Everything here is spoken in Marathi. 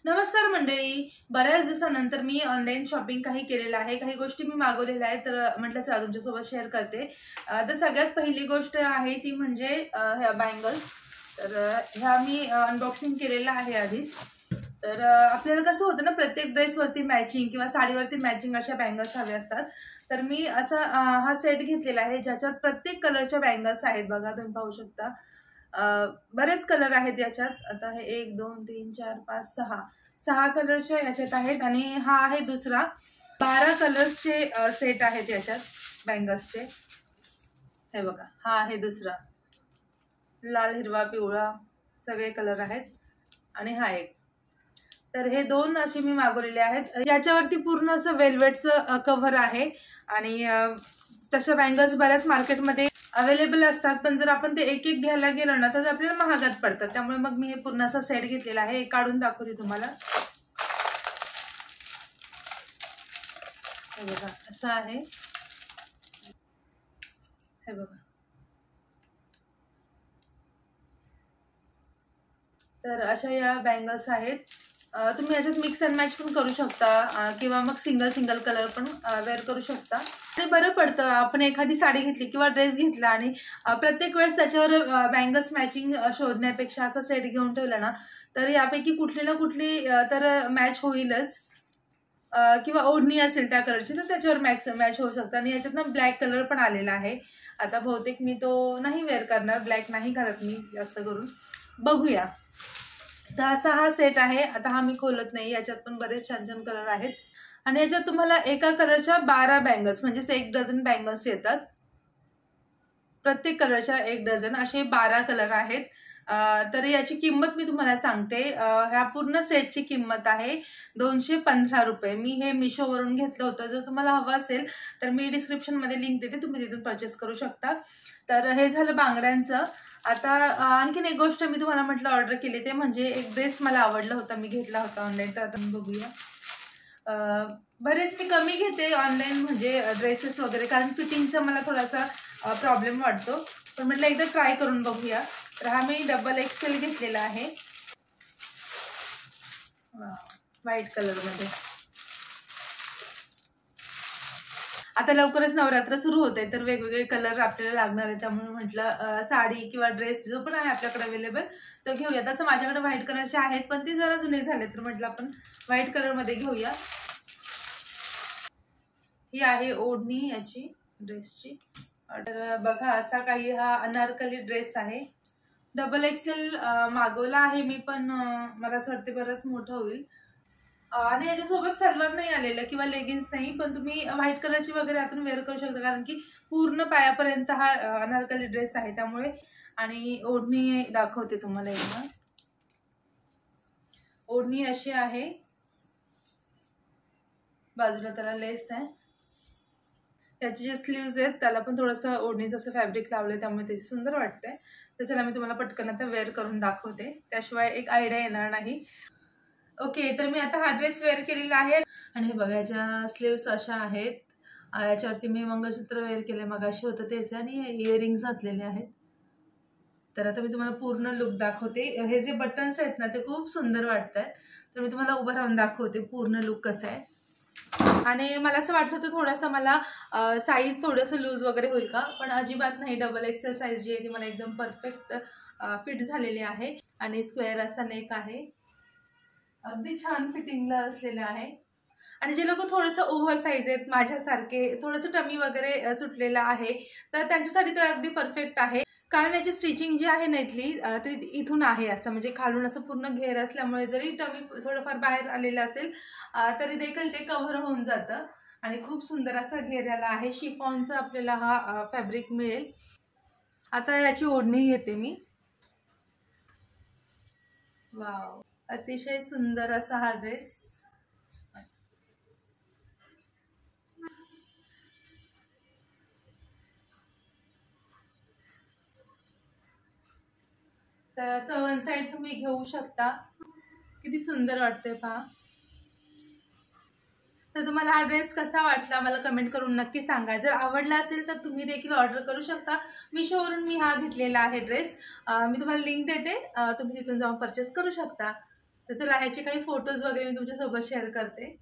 नमस्कार मंडळी. बऱ्याच दिवसानंतर मी ऑनलाईन शॉपिंग काही केलेलं आहे, काही गोष्टी मी मागवलेल्या आहेत, तर म्हटलं चला तुमच्यासोबत शेअर करते. तर सगळ्यात पहिली गोष्ट आहे ती म्हणजे ह्या बँगल्स. तर ह्या मी अनबॉक्सिंग केलेलं आहे आधीच. तर आपल्याला कसं होतं ना, प्रत्येक ड्रेसवरती मॅचिंग किंवा साडीवरती मॅचिंग अशा बँगल्स हव्या असतात. तर मी असा हा सेट घेतलेला आहे ज्याच्यात प्रत्येक कलरच्या बँगल्स आहेत. बघा तुम्ही पाहू शकता. बरेच कलर आहेत याच्यात. आता हे 1 2 3 4 5 6 कलरच्या याच्यात आहेत आणि हा आहे दुसरा. 12 कलर्सचे सेट आहेत याच्यात बँगल्सचे. हे बघा, हा आहे दुसरा. लाल, हिरवा, पिवळा सगळे कलर आहेत आणि हा एक. तर हे 2 असे मी मागवलेले आहेत. याच्यावरती पूर्ण असं वेल्वेटचं कव्हर आहे आणि तशा बँगल्स बऱ्याच मार्केटमध्ये अवेलेबल असतात, पण जर आपण ते एक एक घ्यायला गेलो ना तर आपल्याला महागात पडतात. त्यामुळे मग मी हे पूर्ण असा सेट घेतलेला आहे. काढून दाखवते तुम्हाला. हे बघा, असं आहे. हे बघा. तर अशा या बँगल्स आहेत. तुम्ही याच्यात मिक्स अँड मॅच पण करू शकता किंवा मग सिंगल सिंगल कलर पण वेअर करू शकता. आणि बरं पडतं, आपण एखादी साडी घेतली किंवा ड्रेस घेतला आणि प्रत्येक वेळेस त्याच्यावर बँगल्स मॅचिंग शोधण्यापेक्षा असा सेट घेऊन ठेवला ना तर यापैकी कुठली ना कुठली तर मॅच होईलच. किंवा ओढणी असेल त्या कलरची तर त्याच्यावर मॅच होऊ शकतं. आणि याच्यात ना ब्लॅक कलर पण आलेला आहे. आता बहुतेक मी तो नाही वेअर करणार, ब्लॅक नाही घालत मी जास्त करून. बघूया. तर असा हा सेट आहे. आता हा मी खोलत नाही. याच्यात पण बरेच छान छान कलर आहेत आणि याच्यात तुम्हाला एका कलरच्या 12 बँगल्स म्हणजे 1 डझन बँगल्स येतात. प्रत्येक कलरच्या 1 डझन असे 12 कलर आहेत. तर याची किंमत मी तुम्हाला सांगते. ह्या पूर्ण सेटची किंमत आहे 215 रुपये. मी हे मिशोवरून घेतलं होतं. जर तुम्हाला हवं असेल तर मी डिस्क्रिप्शनमध्ये लिंक देते, तुम्ही तिथून परचेस करू शकता. तर हे झालं बांगड्यांचं. आता आणखीन एक गोष्ट मी तुम्हाला म्हटलं ऑर्डर केली, ते म्हणजे एक ड्रेस मला आवडला होता, मी घेतला होता ऑनलाईन. तर आता बघूया. बरेच मी कमी घेते ऑनलाईन म्हणजे ड्रेसेस वगैरे, कारण फिटिंगचा मला थोडासा प्रॉब्लेम वाटतो. पण म्हटलं एकदा ट्राय करून बघूया. तर हा मी डबल XL घेतलेला आहे व्हाईट कलरमध्ये. आता लवकरच नवरात्र सुरू होते, तर वेगवेगळे कलर आपल्याला लागणार आहे. त्यामुळे म्हटलं साडी किंवा ड्रेस जो पण आहे आपल्याकडे अवेलेबल तो घेऊया. तसं माझ्याकडे व्हाईट कलरचे आहेत, पण ते जरा जुने झाले, तर म्हटलं आपण व्हाईट कलरमध्ये घेऊया. ही आहे ओढणी याची ड्रेसची. तर बघा, असा काही हा अनारकली ड्रेस आहे. डबल XL मागवला आहे मी, पण मला असं वाटते बरंच मोठं होईल. आणि याच्यासोबत सलवार नाही आलेलं किंवा लेगिन्स नाही, पण तुम्ही व्हाईट कलरची वगैरे आतून वेअर करू शकता, कारण की पूर्ण पायापर्यंत हा अनारकली ड्रेस आहे त्यामुळे. आणि ओढणी दाखवते तुम्हाला एकदा. ओढणी अशी आहे, बाजूला त्याला लेस आहे. त्याचे जे स्लीव्ज आहेत त्याला पण थोडंसं ओढणीचं असं फॅब्रिक लावलंय, त्यामुळे ते सुंदर वाटतंय. तर चला मी तुम्हाला पटकन आता वेअर करून दाखवते, त्याशिवाय एक आयडिया येणार नाही. ओके, तर मी आता हा ड्रेस वेअर केलेला आहे आणि हे बघा, याच्या स्लीव्स अशा आहेत. याच्यावरती मी मंगळसूत्र वेअर केले, मगाशी होतं तेच, आणि इयरिंग्स घातलेले आहेत. तर आता मी तुम्हाला पूर्ण लुक दाखवते. हे जे बटन्स आहेत ना ते खूप सुंदर वाटत आहेत, तर मी तुम्हाला उभं राहून दाखवते पूर्ण लुक कसं आहे. आणि मला असं वाटलं होतं थोडासा मला साईज थोडंसं लूज वगैरे होईल का, पण अजिबात नाही. डबल XL साईज जी आहे ती मला एकदम परफेक्ट फिट झालेली आहे. आणि स्क्वेअर असा नेक आहे, अगदी छान फिटिंगला असलेलं आहे. आणि जे लोक थोडंसं ओव्हर साईज आहेत, माझ्यासारखे थोडंसं टमी वगैरे सुटलेलं आहे, तर त्यांच्यासाठी तर अगदी परफेक्ट आहे. कारण याची स्टिचिंग जी आहे ना इथली, ती इथून आहे असं, म्हणजे खालून असं पूर्ण घेर असल्यामुळे जरी टमी थोडंफार बाहेर आलेलं असेल तरी देखील ते कव्हर होऊन जातं. आणि खूप सुंदर असा घेराला आहे. शिफॉनचा आपल्याला हा फॅब्रिक मिळेल. आता याची ओढणी घेते मी. वाव, अतिशय सुंदर असा हा ड्रेस. तर असं वन साइड तुम्ही घेऊ शकता. किती सुंदर वाटते पहा. तर तुम्हाला हा ड्रेस कसा वाटला मला कमेंट करून नक्की सांगा. जर आवडला असेल तर तुम्ही देखील ऑर्डर करू शकता. मिशोवरून मी हा घेतलेला आहे ड्रेस. मी तुम्हाला लिंक देते, तुम्ही तिथून जाऊन परचेस करू शकता. तर चला ह्याचे काही फोटोज वगैरे मी तुमच्यासोबत शेअर करते.